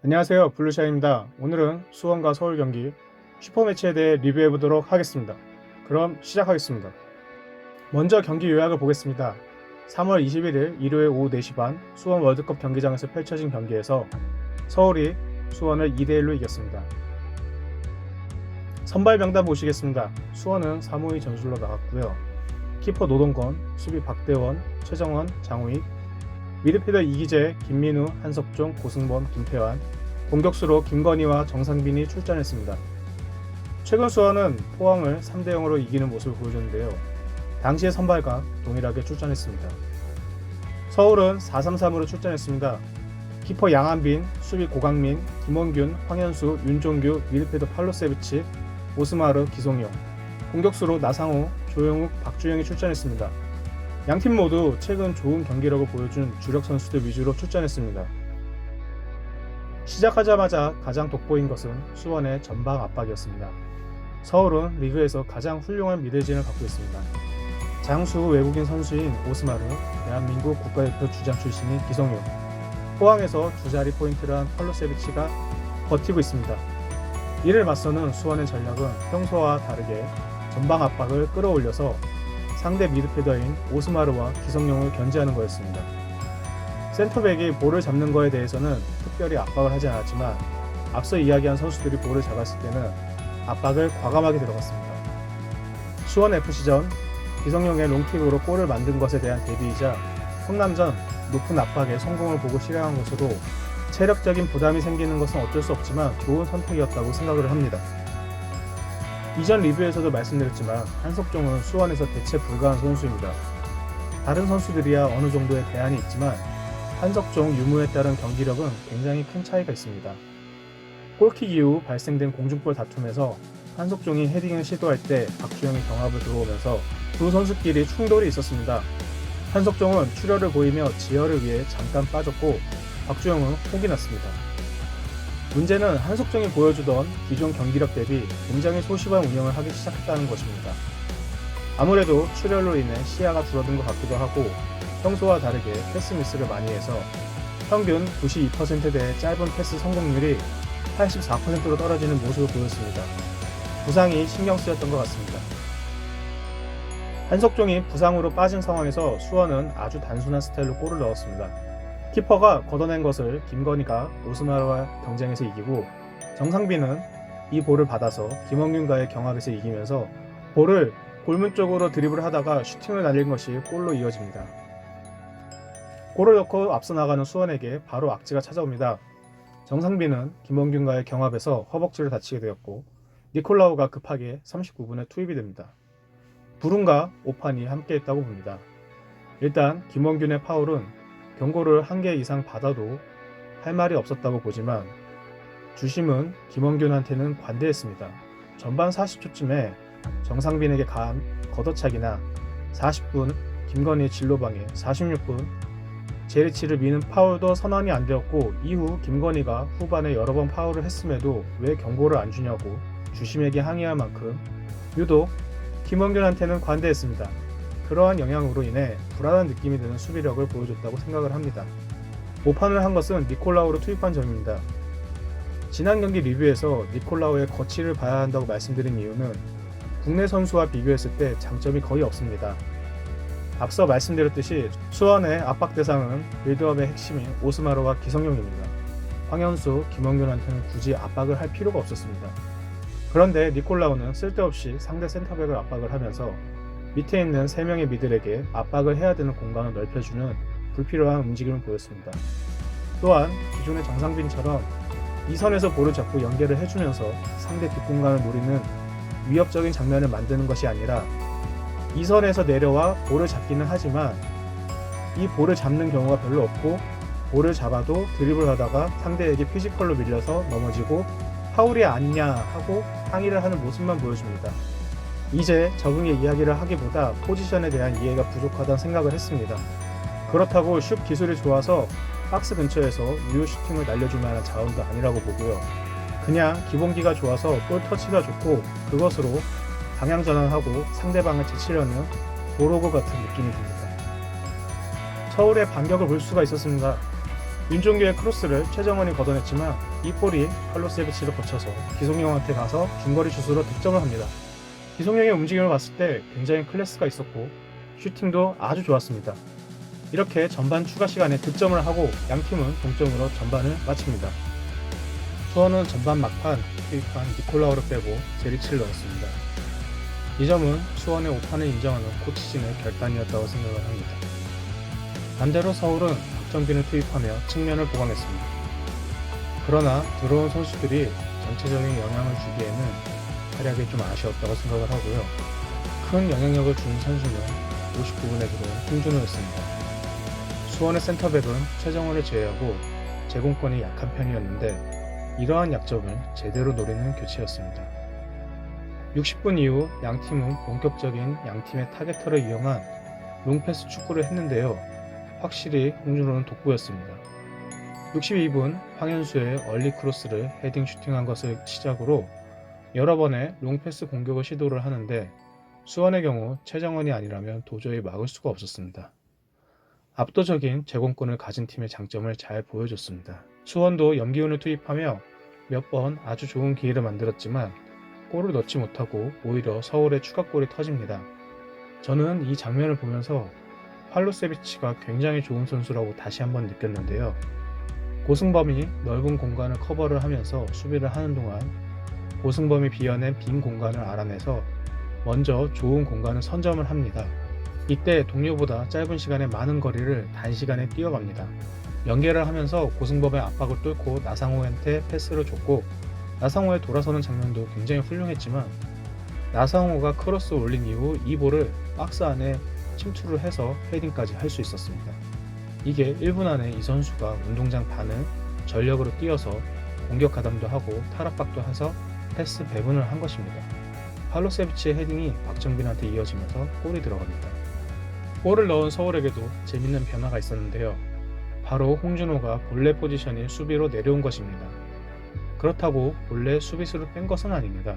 안녕하세요, 블루샤입니다. 오늘은 수원과 서울 경기 슈퍼매치에 대해 리뷰해 보도록 하겠습니다. 그럼 시작하겠습니다. 먼저 경기 요약을 보겠습니다. 3월 21일 일요일 오후 4시 반 수원 월드컵 경기장에서 펼쳐진 경기에서 서울이 수원을 2대1로 이겼습니다. 선발 명단 보시겠습니다. 수원은 사무의 전술로 나갔고요. 키퍼 노동건, 수비 박대원, 최정원, 장우익, 미드필더 이기재, 김민우, 한석종, 고승범, 김태환, 공격수로 김건희와 정상빈이 출전했습니다. 최근 수원은 포항을 3대0으로 이기는 모습을 보여줬는데요. 당시의 선발과 동일하게 출전했습니다. 서울은 4-3-3으로 출전했습니다. 키퍼 양한빈, 수비 고강민, 김원균, 황현수, 윤종규, 미드필더 팔로세비치, 오스마르, 기송용, 공격수로 나상호, 조영욱, 박주영이 출전했습니다. 양팀 모두 최근 좋은 경기력을 보여준 주력 선수들 위주로 출전했습니다. 시작하자마자 가장 돋보인 것은 수원의 전방 압박이었습니다. 서울은 리그에서 가장 훌륭한 미들진을 갖고 있습니다. 장수 외국인 선수인 오스마르, 대한민국 국가대표 주장 출신인 기성용, 포항에서 두 자리 포인트를 한 팔로세비치가 버티고 있습니다. 이를 맞서는 수원의 전략은 평소와 다르게 전방 압박을 끌어올려서 상대 미드필더인 오스마르와 기성용을 견제하는 거였습니다. 센터백이 볼을 잡는 거에 대해서는 특별히 압박을 하지 않았지만 앞서 이야기한 선수들이 볼을 잡았을 때는 압박을 과감하게 들어갔습니다. 수원FC전 기성용의 롱킥으로 골을 만든 것에 대한 대비이자 성남전 높은 압박에 성공을 보고 실행한 것으로 체력적인 부담이 생기는 것은 어쩔 수 없지만 좋은 선택이었다고 생각을 합니다. 이전 리뷰에서도 말씀드렸지만 한석종은 수원에서 대체 불가한 선수입니다. 다른 선수들이야 어느 정도의 대안이 있지만 한석종 유무에 따른 경기력은 굉장히 큰 차이가 있습니다. 골킥 이후 발생된 공중볼 다툼에서 한석종이 헤딩을 시도할 때 박주영이 경합을 들어오면서 두 선수끼리 충돌이 있었습니다. 한석종은 출혈을 보이며 지혈을 위해 잠깐 빠졌고 박주영은 혹이 났습니다. 문제는 한석종이 보여주던 기존 경기력 대비 굉장히 소심한 운영을 하기 시작했다는 것입니다. 아무래도 출혈로 인해 시야가 줄어든 것 같기도 하고 평소와 다르게 패스 미스를 많이 해서 평균 92%대의 짧은 패스 성공률이 84%로 떨어지는 모습을 보였습니다. 부상이 신경 쓰였던 것 같습니다. 한석종이 부상으로 빠진 상황에서 수원은 아주 단순한 스타일로 골을 넣었습니다. 키퍼가 걷어낸 것을 김건희가 오스마르와 경쟁에서 이기고 정상빈은 이 볼을 받아서 김원균과의 경합에서 이기면서 볼을 골문 쪽으로 드리블을 하다가 슈팅을 날린 것이 골로 이어집니다. 골을 넣고 앞서 나가는 수원에게 바로 악재가 찾아옵니다. 정상빈은 김원균과의 경합에서 허벅지를 다치게 되었고 니콜라우가 급하게 39분에 투입이 됩니다. 불운과 오판이 함께했다고 봅니다. 일단 김원균의 파울은 경고를 1개 이상 받아도 할 말이 없었다고 보지만 주심은 김원균한테는 관대했습니다. 전반 40초쯤에 정상빈에게 가한 걷어차기나 40분 김건희의 진로방해, 46분 제리치를 미는 파울도 선언이 안 되었고 이후 김건희가 후반에 여러 번 파울을 했음에도 왜 경고를 안 주냐고 주심에게 항의할 만큼 유독 김원균한테는 관대했습니다. 그러한 영향으로 인해 불안한 느낌이 드는 수비력을 보여줬다고 생각을 합니다. 오판을 한 것은 니콜라우를 투입한 점입니다. 지난 경기 리뷰에서 니콜라우의 거치를 봐야 한다고 말씀드린 이유는 국내 선수와 비교했을 때 장점이 거의 없습니다. 앞서 말씀드렸듯이 수원의 압박 대상은 빌드업의 핵심인 오스마르와 기성용입니다. 황현수, 김원균한테는 굳이 압박을 할 필요가 없었습니다. 그런데 니콜라우는 쓸데없이 상대 센터백을 압박을 하면서 밑에 있는 3명의 미들에게 압박을 해야 되는 공간을 넓혀주는 불필요한 움직임을 보였습니다. 또한 기존의 정상빈처럼 2선에서 볼을 잡고 연결을 해주면서 상대 뒷공간을 노리는 위협적인 장면을 만드는 것이 아니라 2선에서 내려와 볼을 잡기는 하지만 이 볼을 잡는 경우가 별로 없고 볼을 잡아도 드리블 하다가 상대에게 피지컬로 밀려서 넘어지고 파울이 아니냐 하고 항의를 하는 모습만 보여줍니다. 이제 적응의 이야기를 하기보다 포지션에 대한 이해가 부족하다는 생각을 했습니다. 그렇다고 슛 기술이 좋아서 박스 근처에서 유효 슈팅을 날려줄 만한 자원도 아니라고 보고요. 그냥 기본기가 좋아서 볼 터치가 좋고 그것으로 방향 전환하고 상대방을 제치려는 도로고 같은 느낌이 듭니다. 서울의 반격을 볼 수가 있었습니다. 윤종규의 크로스를 최정원이 걷어냈지만 이 볼이 팔로세비치를 거쳐서 기성용한테 가서 중거리 슛으로 득점을 합니다. 기성용의 움직임을 봤을 때 굉장히 클래스가 있었고 슈팅도 아주 좋았습니다. 이렇게 전반 추가 시간에 득점을 하고 양팀은 동점으로 전반을 마칩니다. 수원은 전반 막판 투입한 니콜라우를 빼고 제리치를 넣었습니다. 이 점은 수원의 오판을 인정하는 코치진의 결단이었다고 생각을 합니다. 반대로 서울은 박정빈을 투입하며 측면을 보강했습니다. 그러나 들어온 선수들이 전체적인 영향을 주기에는 활약이 좀 아쉬웠다고 생각을 하고요. 큰 영향력을 준 선수는 59분에 들어온 홍준호였습니다. 수원의 센터백은 최정원을 제외하고 제공권이 약한 편이었는데 이러한 약점을 제대로 노리는 교체였습니다. 60분 이후 양팀은 본격적인 양팀의 타겟터를 이용한 롱패스 축구를 했는데요. 확실히 홍준호는 돋보였습니다. 62분 황현수의 얼리 크로스를 헤딩 슈팅한 것을 시작으로 여러 번의 롱패스 공격을 시도를 하는데 수원의 경우 최정원이 아니라면 도저히 막을 수가 없었습니다. 압도적인 제공권을 가진 팀의 장점을 잘 보여줬습니다. 수원도 염기훈을 투입하며 몇 번 아주 좋은 기회를 만들었지만 골을 넣지 못하고 오히려 서울의 추가골이 터집니다. 저는 이 장면을 보면서 팔로세비치가 굉장히 좋은 선수라고 다시 한번 느꼈는데요. 고승범이 넓은 공간을 커버를 하면서 수비를 하는 동안 고승범이 비워낸 빈 공간을 알아내서 먼저 좋은 공간을 선점을 합니다. 이때 동료보다 짧은 시간에 많은 거리를 단시간에 뛰어갑니다. 연계를 하면서 고승범의 압박을 뚫고 나상호한테 패스를 줬고 나상호의 돌아서는 장면도 굉장히 훌륭했지만 나상호가 크로스 올린 이후 이 볼을 박스 안에 침투를 해서 헤딩까지 할 수 있었습니다. 이게 1분 안에 이 선수가 운동장 반을 전력으로 뛰어서 공격 가담도 하고 탈압박도 해서 패스 배분을 한 것입니다. 팔로세비치의 헤딩이 박정빈한테 이어지면서 골이 들어갑니다. 골을 넣은 서울에게도 재밌는 변화가 있었는데요. 바로 홍준호가 본래 포지션인 수비로 내려온 것입니다. 그렇다고 본래 수비수를 뺀 것은 아닙니다.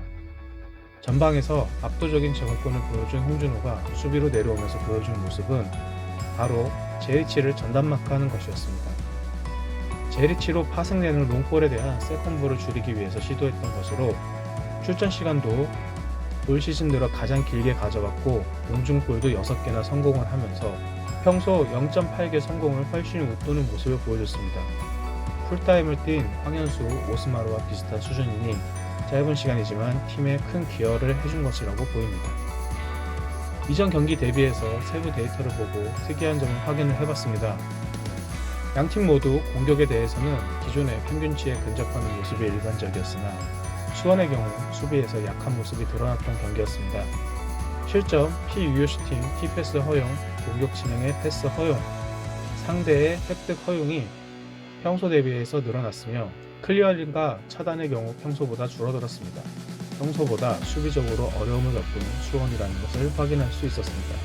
전방에서 압도적인 제공권을 보여준 홍준호가 수비로 내려오면서 보여준 모습은 바로 제리치를 전담마크하는 것이었습니다. 제리치로 파생되는 롱볼에 대한 세컨볼을 줄이기 위해서 시도했던 것으로 출전 시간도 올 시즌 들어 가장 길게 가져갔고 공중볼도 6개나 성공을 하면서 평소 0.8개 성공을 훨씬 웃도는 모습을 보여줬습니다. 풀타임을 뛴 황현수, 오스마르와 비슷한 수준이니 짧은 시간이지만 팀에 큰 기여를 해준 것이라고 보입니다. 이전 경기 대비해서 세부 데이터를 보고 특이한 점을 확인을 해봤습니다. 양팀 모두 공격에 대해서는 기존의 평균치에 근접하는 모습이 일반적이었으나 수원의 경우 수비에서 약한 모습이 드러났던 경기였습니다. 실점, 피유효 슈팅, 티패스 허용, 공격 진영의 패스 허용, 상대의 획득 허용이 평소 대비해서 늘어났으며 클리어링과 차단의 경우 평소보다 줄어들었습니다. 평소보다 수비적으로 어려움을 겪는 수원이라는 것을 확인할 수 있었습니다.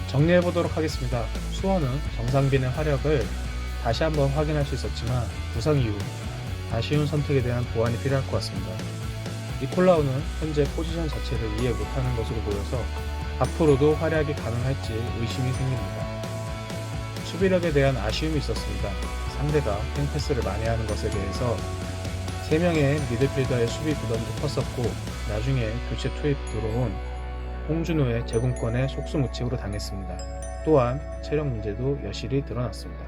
정리해보도록 하겠습니다. 수원은 정상빈의 활약을 다시 한번 확인할 수 있었지만 부상 이후 아쉬운 선택에 대한 보완이 필요할 것 같습니다. 니콜라우는 현재 포지션 자체를 이해 못하는 것으로 보여서 앞으로도 활약이 가능할지 의심이 생깁니다. 수비력에 대한 아쉬움이 있었습니다. 상대가 팽패스를 만회하는 것에 대해서 3명의 미드필더의 수비 부담도 컸었고 나중에 교체 투입 들어온 홍준호의 제공권에 속수무책으로 당했습니다. 또한 체력 문제도 여실히 드러났습니다.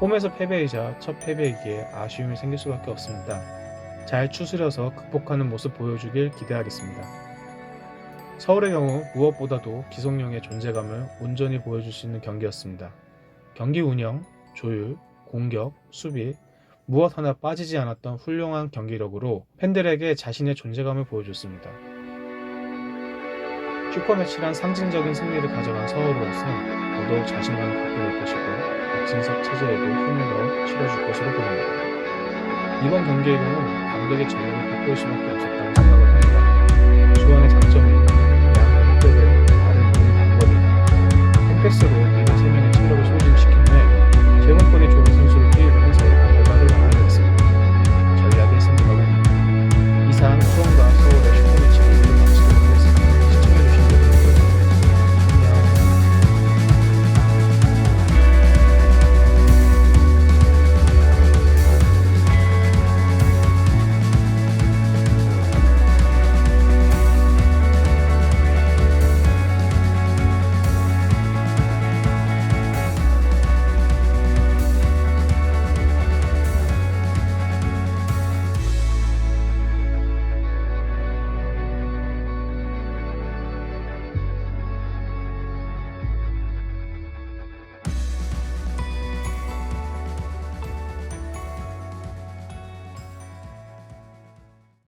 홈에서 패배이자 첫 패배이기에 아쉬움이 생길 수밖에 없습니다. 잘 추스려서 극복하는 모습 보여주길 기대하겠습니다. 서울의 경우 무엇보다도 기성용의 존재감을 온전히 보여줄 수 있는 경기였습니다. 경기 운영, 조율, 공격, 수비 무엇 하나 빠지지 않았던 훌륭한 경기력으로 팬들에게 자신의 존재감을 보여줬습니다. 슈퍼매치란 상징적인 승리를 가져간 서울으로서는 더더욱 자신감을 갖게 될 것이고 박진석 체제에도 힘을 넣어 치러줄 것으로 보입니다. 이번 경기의 경우 감독의 전력을 돋보일 수밖에 없었다고 생각을 합니다. 수원의 장점은 양 흑백의 발을 보는 방법입니다. 홈패스로